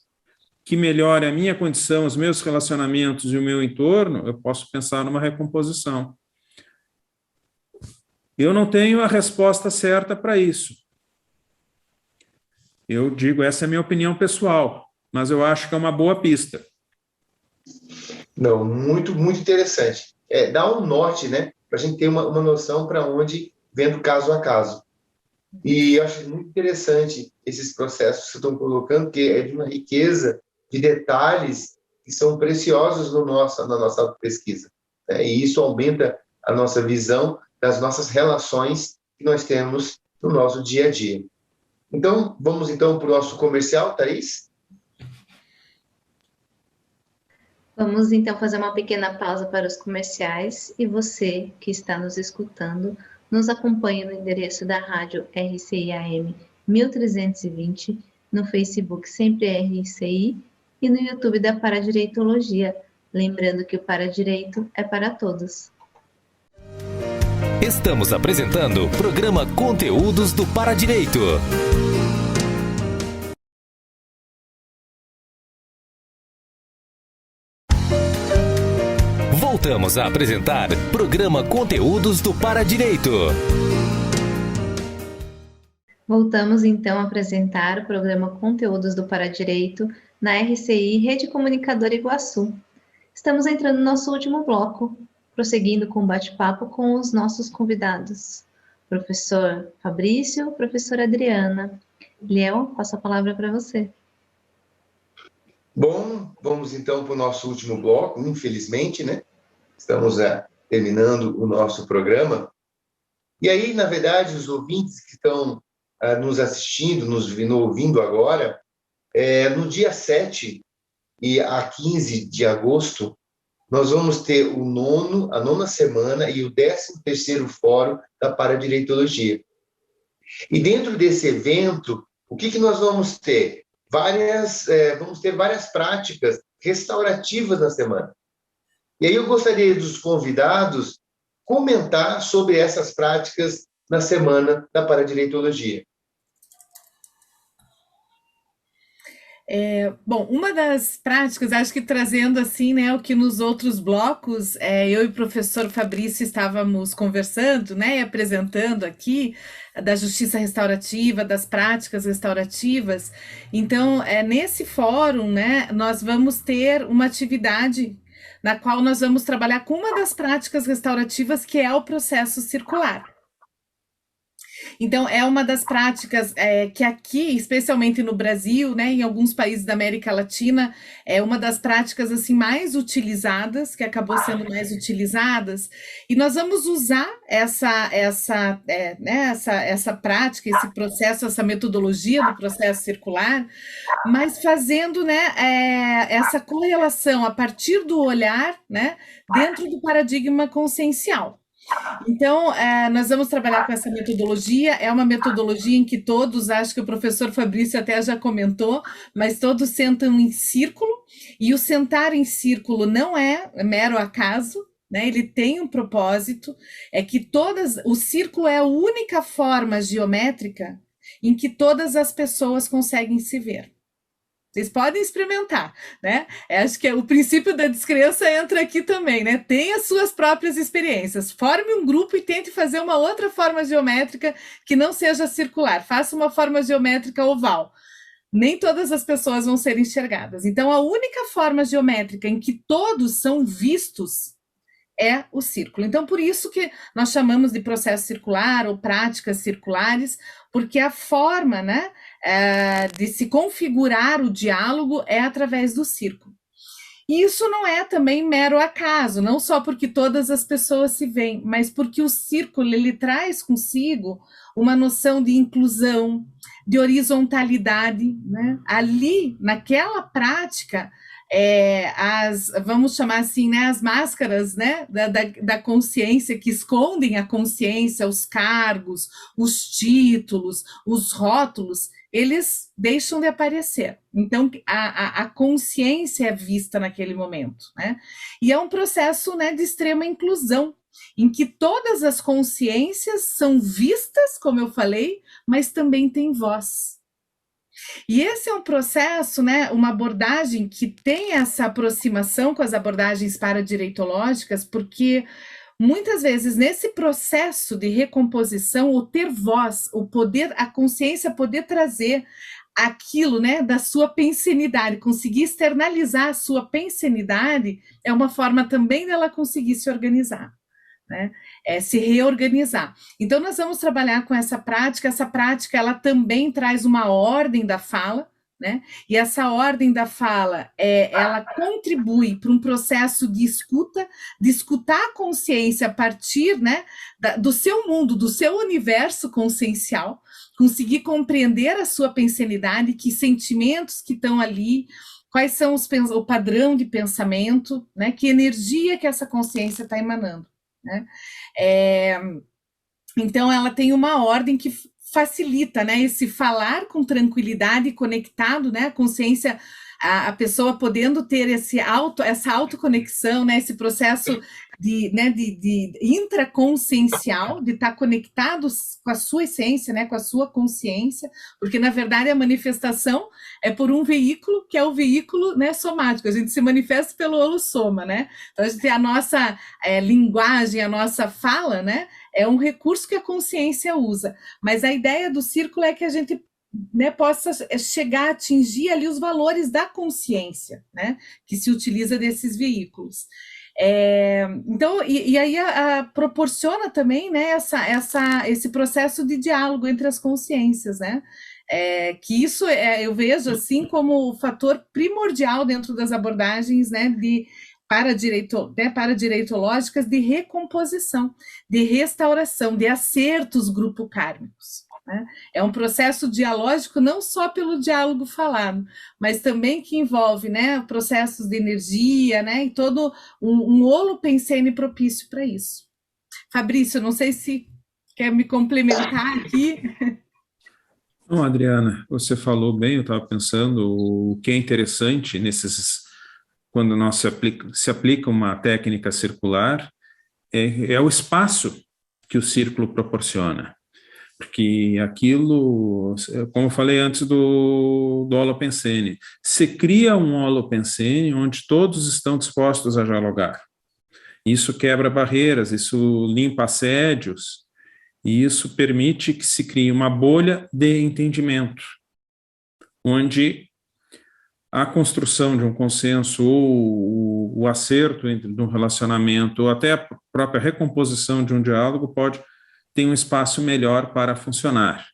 que melhorem a minha condição, os meus relacionamentos e o meu entorno, eu posso pensar numa recomposição. Eu não tenho a resposta certa para isso. Eu digo, essa é a minha opinião pessoal, mas eu acho que é uma boa pista. Não, muito, muito interessante. Dá um norte, né? Para a gente ter uma noção para onde, vendo caso a caso. E eu acho muito interessante esses processos que vocês estão colocando, porque é de uma riqueza de detalhes que são preciosos na nossa pesquisa. Né? E isso aumenta a nossa visão das nossas relações que nós temos no nosso dia a dia. Então, vamos então para o nosso comercial, Thaís? Vamos então fazer uma pequena pausa para os comerciais e você que está nos escutando, nos acompanhe no endereço da rádio RCI-AM 1320, no Facebook Sempre RCI e no YouTube da Paradireitologia. Lembrando que o Paradireito é para todos. Estamos apresentando o programa Conteúdos do Paradireito. Voltamos a apresentar o programa Conteúdos do Paradireito. Voltamos então a apresentar o programa Conteúdos do Paradireito na RCI Rede Comunicadora Iguaçu. Estamos entrando no nosso último bloco, prosseguindo com o bate-papo com os nossos convidados. Professor Fabrício, professora Adriana. Liel, passo a palavra para você. Bom, vamos então para o nosso último bloco, infelizmente, né? Estamos terminando o nosso programa. E aí, na verdade, os ouvintes que estão nos assistindo, nos ouvindo agora, no dia 7 e a 15 de agosto, nós vamos ter a nona semana e o 13º Fórum da Paradireitologia. E dentro desse evento, o que nós vamos ter? Vamos ter várias práticas restaurativas na semana. E aí eu gostaria dos convidados comentar sobre essas práticas na semana da Paradireitologia. Bom, uma das práticas, acho que trazendo assim, né, o que nos outros blocos, eu e o professor Fabrício estávamos conversando, né, e apresentando aqui, da justiça restaurativa, das práticas restaurativas. Então, nesse fórum, né, nós vamos ter uma atividade na qual nós vamos trabalhar com uma das práticas restaurativas, que é o processo circular. Então, é uma das práticas que aqui, especialmente no Brasil, né, em alguns países da América Latina, é uma das práticas assim mais utilizadas, que acabou sendo mais utilizadas, e nós vamos usar essa prática, esse processo, essa metodologia do processo circular, mas fazendo, né, essa correlação a partir do olhar, né, dentro do paradigma consciencial. Então, nós vamos trabalhar com essa metodologia, é uma metodologia em que todos, acho que o professor Fabrício até já comentou, mas todos sentam em círculo, e o sentar em círculo não é mero acaso, né? Ele tem um propósito, é que o círculo é a única forma geométrica em que todas as pessoas conseguem se ver. Vocês podem experimentar, né? Acho que o princípio da descrença entra aqui também, né? Tenha as suas próprias experiências. Forme um grupo e tente fazer uma outra forma geométrica que não seja circular. Faça uma forma geométrica oval. Nem todas as pessoas vão ser enxergadas. Então, a única forma geométrica em que todos são vistos é o círculo. Então, por isso que nós chamamos de processo circular ou práticas circulares, porque a forma, né, de se configurar o diálogo é através do círculo. E isso não é também mero acaso, não só porque todas as pessoas se veem, mas porque o círculo ele traz consigo uma noção de inclusão, de horizontalidade, né? Ali, naquela prática, vamos chamar assim, né, as máscaras, né, da consciência, que escondem a consciência, os cargos, os títulos, os rótulos, eles deixam de aparecer. Então, a consciência é vista naquele momento, né? E é um processo, né, de extrema inclusão, em que todas as consciências são vistas, como eu falei, mas também têm voz. E esse é um processo, né, uma abordagem que tem essa aproximação com as abordagens paradireitológicas, porque muitas vezes nesse processo de recomposição, o ter voz, o poder, a consciência poder trazer aquilo, né, da sua pensenidade, conseguir externalizar a sua pensenidade, é uma forma também dela conseguir se organizar, né? Se reorganizar. Então, nós vamos trabalhar com essa prática ela também traz uma ordem da fala, né? E essa ordem da fala, ela contribui para um processo de escutar a consciência a partir, né, do seu mundo, do seu universo consciencial, conseguir compreender a sua pensenidade, que sentimentos que estão ali, quais são o padrão de pensamento, né? Que energia que essa consciência está emanando, né? Então, ela tem uma ordem que facilita, né, esse falar com tranquilidade, conectado, né, a consciência, a pessoa podendo ter essa autoconexão, né, esse processo de intraconsciencial, de estar conectado com a sua essência, né, com a sua consciência, porque, na verdade, a manifestação é por um veículo, que é o veículo, né, somático, a gente se manifesta pelo holossoma, né, então a gente tem a nossa linguagem, a nossa fala, né, é um recurso que a consciência usa, mas a ideia do círculo é que a gente, né, possa chegar a atingir ali os valores da consciência, né, que se utiliza desses veículos. Então, e aí proporciona também, né, esse processo de diálogo entre as consciências, né, que isso eu vejo assim como o fator primordial dentro das abordagens, né, paradireitológicas de recomposição, de restauração, de acertos grupo-kármicos. Né? É um processo dialógico não só pelo diálogo falado, mas também que envolve, né, processos de energia, né, e todo um holopensene propício para isso. Fabrício, não sei se quer me complementar aqui. Não, Adriana, você falou bem, eu estava pensando, o que é interessante quando nós se aplica uma técnica circular, é o espaço que o círculo proporciona. Porque aquilo, como eu falei antes do holopensene, se cria um holopensene onde todos estão dispostos a dialogar. Isso quebra barreiras, isso limpa assédios, e isso permite que se crie uma bolha de entendimento, onde a construção de um consenso ou o acerto de um relacionamento, ou até a própria recomposição de um diálogo tem um espaço melhor para funcionar.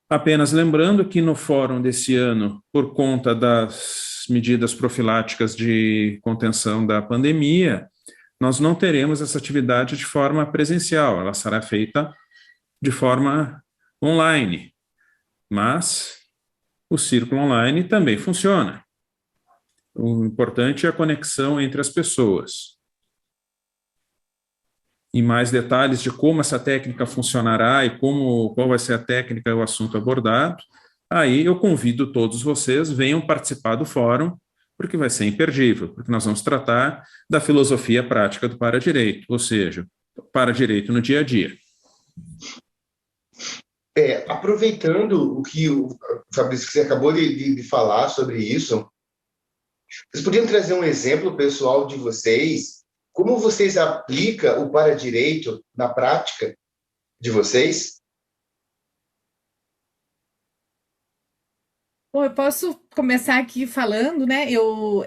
Apenas lembrando que no fórum desse ano, por conta das medidas profiláticas de contenção da pandemia, nós não teremos essa atividade de forma presencial, ela será feita de forma online, mas o círculo online também funciona. O importante é a conexão entre as pessoas. E mais detalhes de como essa técnica funcionará e qual vai ser a técnica e o assunto abordado, aí eu convido todos vocês, venham participar do fórum, porque vai ser imperdível, porque nós vamos tratar da filosofia prática do paradireito, ou seja, paradireito no dia a dia. Aproveitando o que o Fabrício, você acabou de falar sobre isso, vocês podiam trazer um exemplo pessoal de vocês, como vocês aplicam o paradireito na prática de vocês? Bom, eu posso começar aqui falando, né? Eu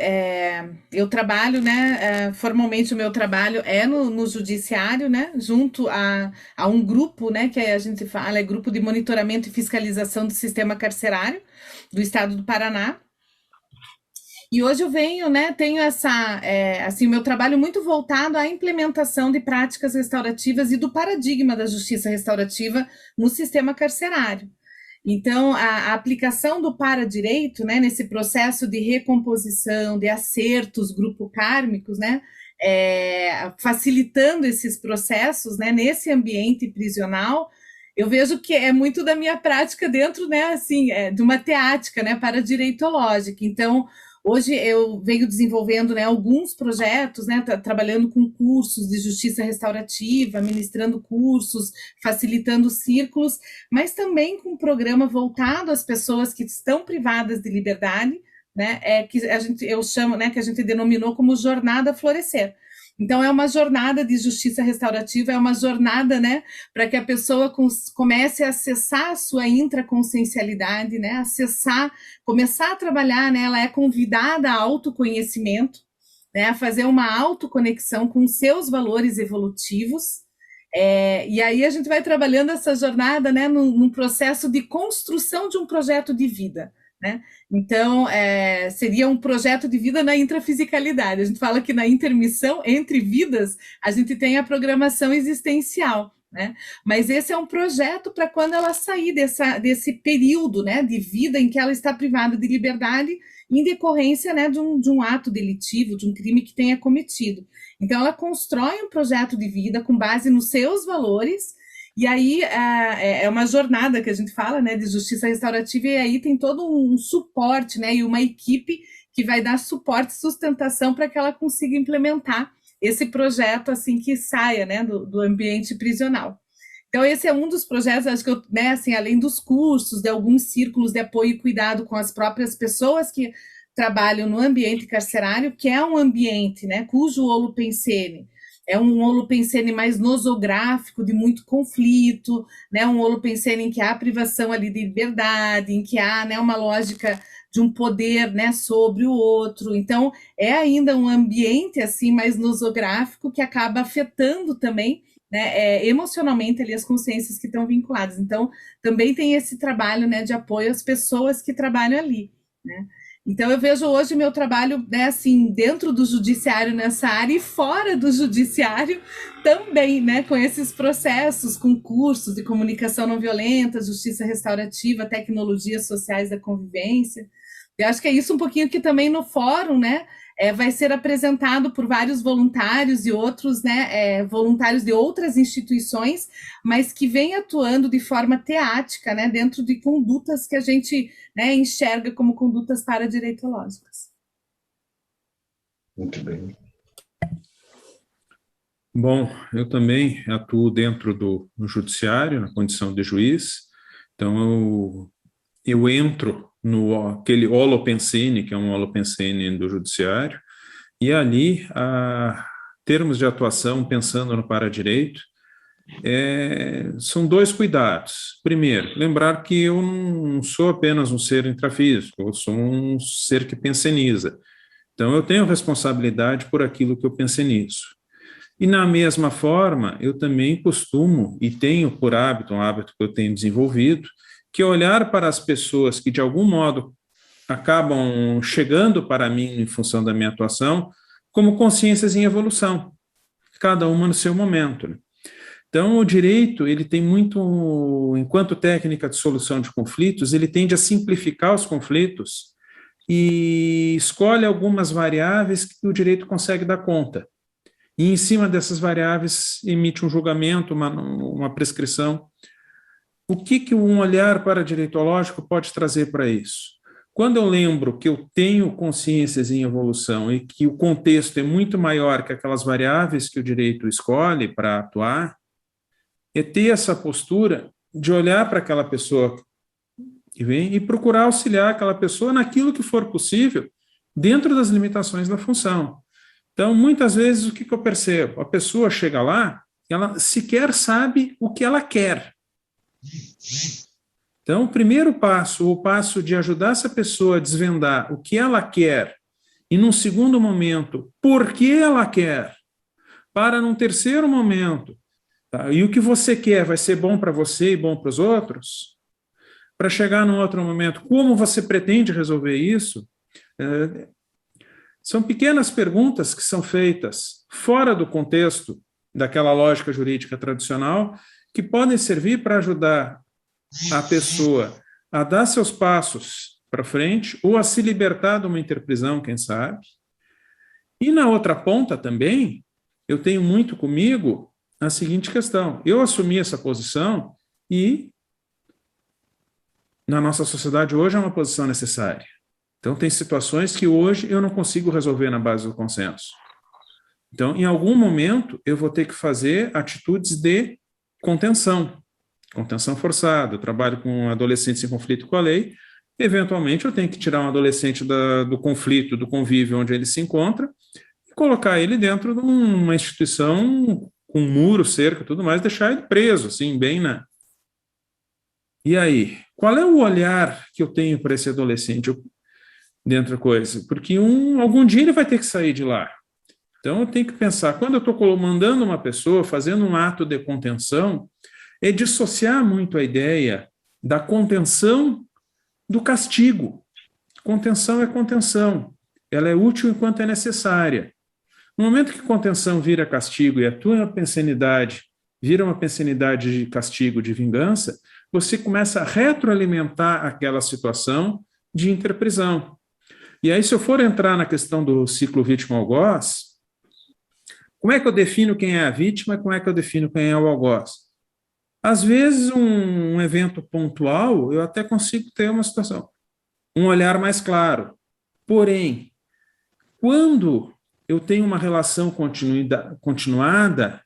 trabalho, né? Formalmente o meu trabalho é no judiciário, né? Junto a um grupo, né? Que a gente fala, é Grupo de Monitoramento e Fiscalização do Sistema Carcerário do Estado do Paraná. E hoje eu venho, né, tenho meu trabalho muito voltado à implementação de práticas restaurativas e do paradigma da justiça restaurativa no sistema carcerário. Então, a aplicação do para-direito, né, nesse processo de recomposição, de acertos grupo-kármicos, né, facilitando esses processos, né, nesse ambiente prisional, eu vejo que é muito da minha prática dentro, né, assim, de uma teática, né, para-direitológica. Então, hoje eu venho desenvolvendo, né, alguns projetos, né, trabalhando com cursos de justiça restaurativa, ministrando cursos, facilitando círculos, mas também com um programa voltado às pessoas que estão privadas de liberdade, né, que eu chamo, né, que a gente denominou como Jornada Florescer. Então, é uma jornada de justiça restaurativa, é uma jornada, né, para que a pessoa comece a acessar a sua intraconsciencialidade, né, começar a trabalhar, né, ela é convidada a autoconhecimento, né, a fazer uma autoconexão com seus valores evolutivos, e aí a gente vai trabalhando essa jornada, né, num processo de construção de um projeto de vida, né? Então, seria um projeto de vida na intrafisicalidade. A gente fala que na intermissão entre vidas, a gente tem a programação existencial, né? Mas esse é um projeto para quando ela sair desse período, né, de vida em que ela está privada de liberdade em decorrência, né, de um ato delitivo, de um crime que tenha cometido. Então, ela constrói um projeto de vida com base nos seus valores. E aí é uma jornada que a gente fala, né, de justiça restaurativa, e aí tem todo um suporte, né, e uma equipe que vai dar suporte e sustentação para que ela consiga implementar esse projeto assim que saia, né, do ambiente prisional. Então, esse é um dos projetos, acho que né, assim, além dos cursos, de alguns círculos de apoio e cuidado com as próprias pessoas que trabalham no ambiente carcerário, que é um ambiente, né, cujo holopensene é um holopensene mais nosográfico, de muito conflito, né? Um holopensene em que há privação ali de liberdade, em que há, né, uma lógica de um poder, né, sobre o outro. Então, é ainda um ambiente assim mais nosográfico que acaba afetando também, né, emocionalmente ali as consciências que estão vinculadas. Então, também tem esse trabalho, né, de apoio às pessoas que trabalham ali, né? Então, eu vejo hoje meu trabalho, né, assim, dentro do judiciário nessa área e fora do judiciário também, né, com esses processos, com cursos de comunicação não violenta, justiça restaurativa, tecnologias sociais da convivência. Eu acho que é isso um pouquinho que também no fórum, né, vai ser apresentado por vários voluntários e outros, né, voluntários de outras instituições, mas que vem atuando de forma teática, né, dentro de condutas que a gente, né, enxerga como condutas paradireitológicas. Muito bem. Bom, eu também atuo dentro do judiciário, na condição de juiz, então eu entro aquele holopensene, que é um holopensene do judiciário, e ali, termos de atuação, pensando no para-direito, são dois cuidados. Primeiro, lembrar que eu não sou apenas um ser intrafísico, eu sou um ser que penseniza. Então, eu tenho responsabilidade por aquilo que eu pensenizo. E, na mesma forma, eu também costumo, e tenho por hábito, um hábito que eu tenho desenvolvido, que olhar para as pessoas que, de algum modo, acabam chegando para mim em função da minha atuação, como consciências em evolução, cada uma no seu momento. Então, o direito, ele tem muito, enquanto técnica de solução de conflitos, ele tende a simplificar os conflitos e escolhe algumas variáveis que o direito consegue dar conta. E, em cima dessas variáveis, emite um julgamento, uma prescrição. O que um olhar para-direitológico pode trazer para isso? Quando eu lembro que eu tenho consciências em evolução e que o contexto é muito maior que aquelas variáveis que o direito escolhe para atuar, é ter essa postura de olhar para aquela pessoa que vem e procurar auxiliar aquela pessoa naquilo que for possível, dentro das limitações da função. Então, muitas vezes, o que eu percebo? A pessoa chega lá, ela sequer sabe o que ela quer. Então, o primeiro passo, o passo de ajudar essa pessoa a desvendar o que ela quer, e num segundo momento, por que ela quer, para num terceiro momento, tá? E o que você quer vai ser bom para você e bom para os outros? Para chegar num outro momento, como você pretende resolver isso? São pequenas perguntas que são feitas fora do contexto daquela lógica jurídica tradicional, que podem servir para ajudar a pessoa a dar seus passos para frente ou a se libertar de uma interprisão, quem sabe. E na outra ponta também, eu tenho muito comigo a seguinte questão. Eu assumi essa posição e na nossa sociedade hoje é uma posição necessária. Então, tem situações que hoje eu não consigo resolver na base do consenso. Então, em algum momento, eu vou ter que fazer atitudes de contenção forçada. Eu trabalho com adolescentes em conflito com a lei. Eventualmente, eu tenho que tirar um adolescente do conflito, do convívio onde ele se encontra, e colocar ele dentro de uma instituição com muro, cerca e tudo mais, deixar ele preso, assim, bem na... E aí, qual é o olhar que eu tenho para esse adolescente dentro da coisa? Porque algum dia ele vai ter que sair de lá. Então, eu tenho que pensar, quando eu estou mandando uma pessoa, fazendo um ato de contenção, é dissociar muito a ideia da contenção do castigo. Contenção é contenção. Ela é útil enquanto é necessária. No momento que contenção vira castigo e a tua pensanidade vira uma pensanidade de castigo, de vingança, você começa a retroalimentar aquela situação de interprisão. E aí, se eu for entrar na questão do ciclo vítima-algoz, como é que eu defino quem é a vítima e como é que eu defino quem é o algoz? Às vezes, um evento pontual, eu até consigo ter uma situação, um olhar mais claro. Porém, quando eu tenho uma relação continuada,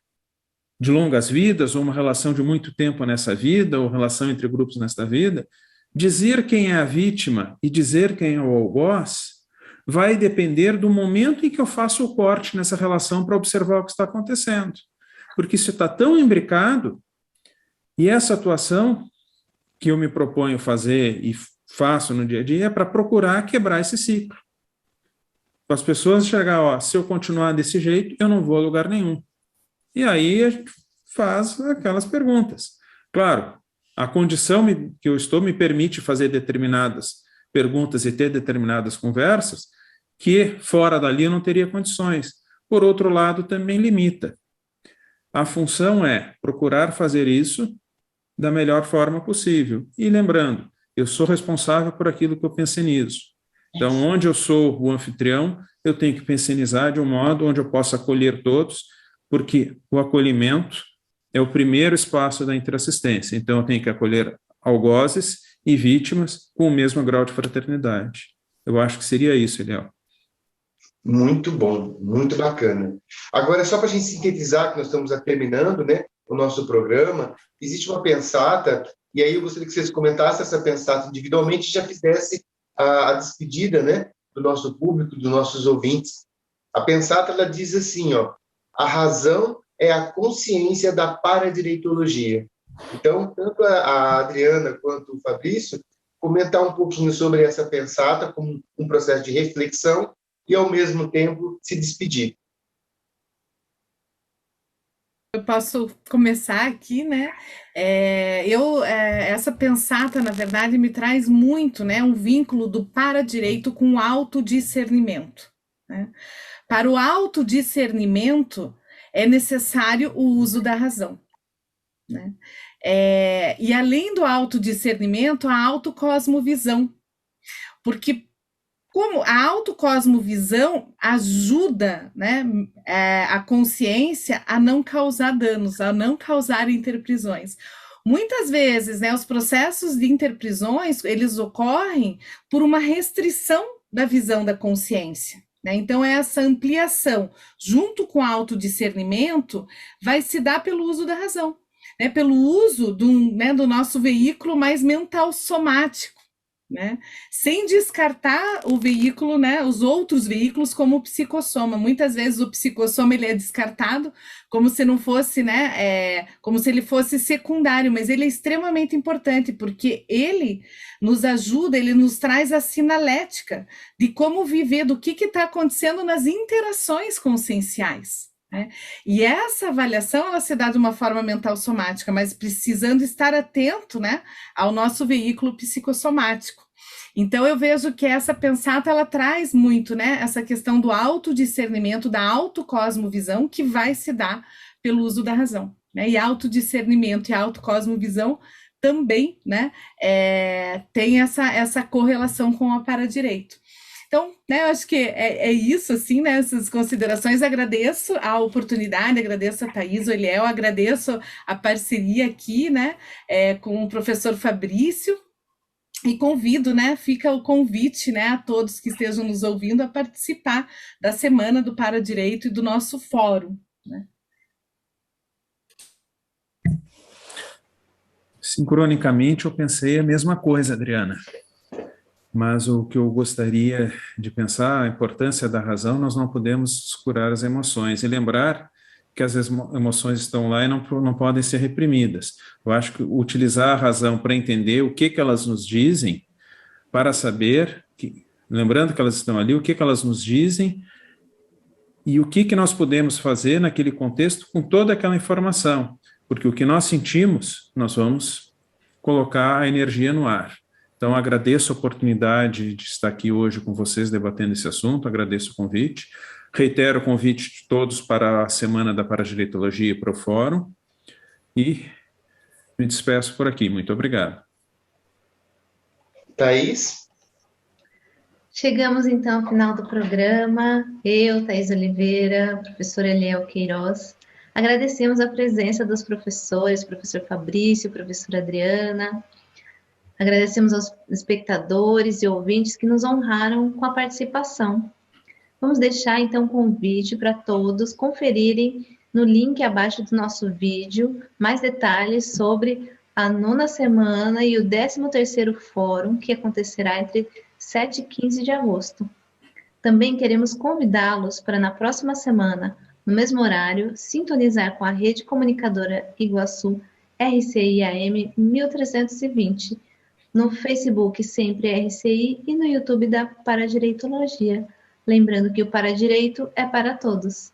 de longas vidas, ou uma relação de muito tempo nessa vida, ou relação entre grupos nesta vida, dizer quem é a vítima e dizer quem é o algoz vai depender do momento em que eu faço o corte nessa relação para observar o que está acontecendo. Porque isso está tão imbricado, e essa atuação que eu me proponho fazer e faço no dia a dia é para procurar quebrar esse ciclo. Para as pessoas enxergar, se eu continuar desse jeito, eu não vou a lugar nenhum. E aí a gente faz aquelas perguntas. Claro, a condição que eu estou me permite fazer determinadas perguntas e ter determinadas conversas que fora dali eu não teria condições. Por outro lado, também limita. A função é procurar fazer isso da melhor forma possível. E lembrando, eu sou responsável por aquilo que eu pensenizo. Então, onde eu sou o anfitrião, eu tenho que pensenizar de um modo onde eu possa acolher todos, porque o acolhimento é o primeiro espaço da interassistência. Então, eu tenho que acolher algozes e vítimas com o mesmo grau de fraternidade. Eu acho que seria isso, Eliel. Muito bom, muito bacana. Agora, só para a gente sintetizar, que nós estamos terminando, né, o nosso programa, existe uma pensata, e aí eu gostaria que vocês comentassem essa pensata individualmente e já fizesse a despedida, né, do nosso público, dos nossos ouvintes. A pensata, ela diz assim, a razão é a consciência da paradireitologia. Então, tanto a Adriana quanto o Fabrício comentar um pouquinho sobre essa pensata como um processo de reflexão e, ao mesmo tempo, se despedir. Eu posso começar aqui, né? Essa pensata, na verdade, me traz muito, né, um vínculo do paradireito com o autodiscernimento, né? Para o autodiscernimento, é necessário o uso da razão, né? E além do autodiscernimento, a autocosmovisão, porque como a autocosmovisão ajuda, né, a consciência a não causar danos, a não causar interprisões. Muitas vezes, né, os processos de interprisões, eles ocorrem por uma restrição da visão da consciência, né? Então, essa ampliação, junto com o autodiscernimento, vai se dar pelo uso da razão, né, pelo uso do nosso veículo mais mental somático, né? Sem descartar o veículo, né, os outros veículos como o psicossoma. Muitas vezes o psicossoma ele é descartado como se não fosse, né, como se ele fosse secundário, mas ele é extremamente importante porque ele nos ajuda, ele nos traz a sinalética de como viver, do que está acontecendo nas interações conscienciais, né? E essa avaliação ela se dá de uma forma mental somática, mas precisando estar atento, né, ao nosso veículo psicossomático. Então eu vejo que essa pensata ela traz muito, né, essa questão do autodiscernimento, da autocosmovisão que vai se dar pelo uso da razão, né? E autodiscernimento e autocosmovisão também, né, tem essa correlação com a para-direito. Então, né, eu acho que é isso, assim, né, essas considerações. Agradeço a oportunidade, agradeço a Thaís, o Eliel, agradeço a parceria aqui, né, com o professor Fabrício, e convido, né, fica o convite, né, a todos que estejam nos ouvindo a participar da Semana do Para-Direito e do nosso fórum, né. Sincronicamente, eu pensei a mesma coisa, Adriana. Mas o que eu gostaria de pensar, a importância da razão, nós não podemos descurar as emoções e lembrar que as emoções estão lá e não podem ser reprimidas. Eu acho que utilizar a razão para entender o que elas nos dizem, para saber, lembrando que elas estão ali, o que elas nos dizem e o que nós podemos fazer naquele contexto com toda aquela informação, porque o que nós sentimos, nós vamos colocar a energia no ar. Então, agradeço a oportunidade de estar aqui hoje com vocês debatendo esse assunto, agradeço o convite. Reitero o convite de todos para a Semana da Paradireitologia e para o Fórum. E me despeço por aqui. Muito obrigado. Thaís? Chegamos, então, ao final do programa. Eu, Thaís Oliveira, professor Eliel Queiroz, agradecemos a presença dos professores, professor Fabrício, professora Adriana. Agradecemos aos espectadores e ouvintes que nos honraram com a participação. Vamos deixar, então, um convite para todos conferirem no link abaixo do nosso vídeo mais detalhes sobre a 9ª semana e o 13º Fórum, que acontecerá entre 7 e 15 de agosto. Também queremos convidá-los para, na próxima semana, no mesmo horário, sintonizar com a Rede Comunicadora Iguaçu RCI AM 1320, no Facebook Sempre RCI e no YouTube da Paradireitologia. Lembrando que o Paradireito é para todos.